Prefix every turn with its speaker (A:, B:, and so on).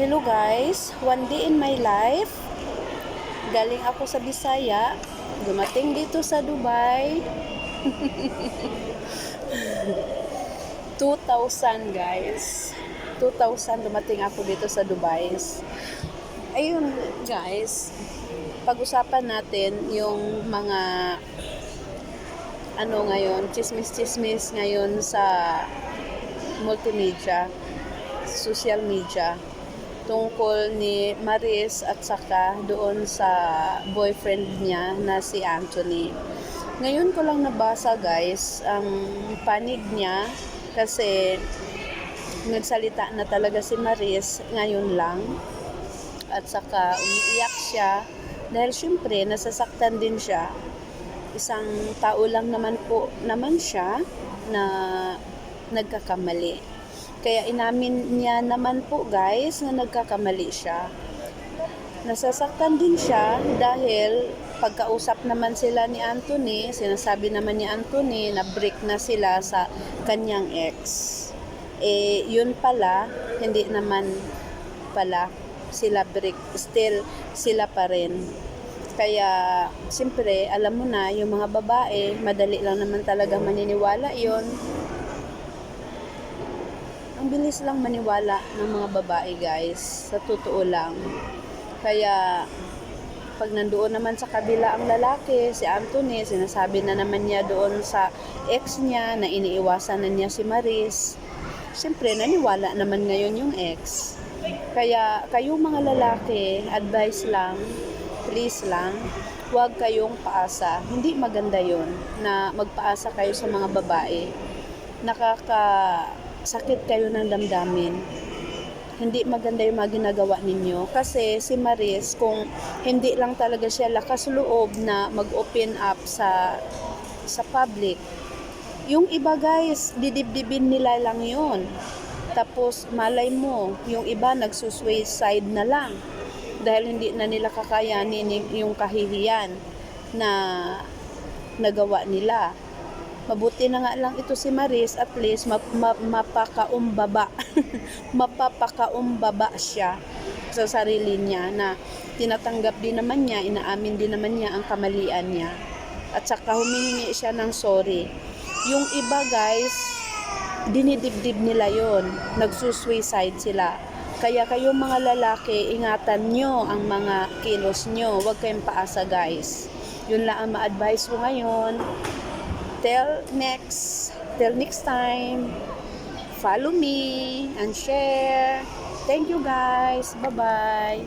A: Hello guys, one day in my life, galing ako sa Bisaya, dumating dito sa Dubai, 2000 guys, 2000 dumating ako dito sa Dubai. Ayun guys, pag-usapan natin yung mga ngayon, chismis-chismis ngayon sa multimedia, social media, tungkol ni Maris at saka doon sa boyfriend niya na si Anthony. Ngayon ko lang nabasa guys ang panig niya kasi nagsalita na talaga si Maris ngayon lang at saka umiiyak siya dahil syempre nasasaktan din siya. Isang tao lang naman siya na nagkakamali. Kaya inamin niya naman po guys na nagkakamali siya. Nasasaktan din siya dahil pagkausap naman sila ni Anthony, sinasabi naman ni Anthony na break na sila sa kanyang ex. Yun pala, hindi naman pala sila break, still sila pa rin. Kaya, siyempre, alam mo na, yung mga babae, madali lang naman talaga maniniwala yon. Ang bilis lang maniwala ng mga babae guys, sa totoo lang. Kaya pag nandoon naman sa kabila ang lalaki, si Anthony, sinasabi na naman niya doon sa ex niya na iniiwasan na niya si Maris. Siyempre naniwala naman ngayon yung ex. Kaya kayo mga lalaki, advice lang, please lang, huwag kayong paasa. Hindi maganda yon na magpaasa kayo sa mga babae. Sakit kayo ng damdamin. Hindi maganda yung mga ginagawa ninyo. Kasi si Maris, kung hindi lang talaga siya lakas loob na mag-open up sa public, yung iba guys, didibdibin nila lang yon. Tapos malay mo, yung iba nagsusuicide na lang dahil hindi na nila kakayanin yung kahihiyan na nagawa nila. Mabuti na nga lang ito si Maris, at least mapakaumbaba mapapakaumbaba siya sa sarili niya na tinatanggap din naman niya, inaamin din naman niya ang kamalian niya, at saka humihingi siya ng sorry. Yung iba guys, dinidibdib nila yon, nagsusuicide sila. Kaya kayong mga lalaki, ingatan nyo ang mga kilos nyo, huwag kayong paasa guys. Yun lang ang ma-advise ko ngayon. Till next time, follow me and share. Thank you guys. Bye-bye.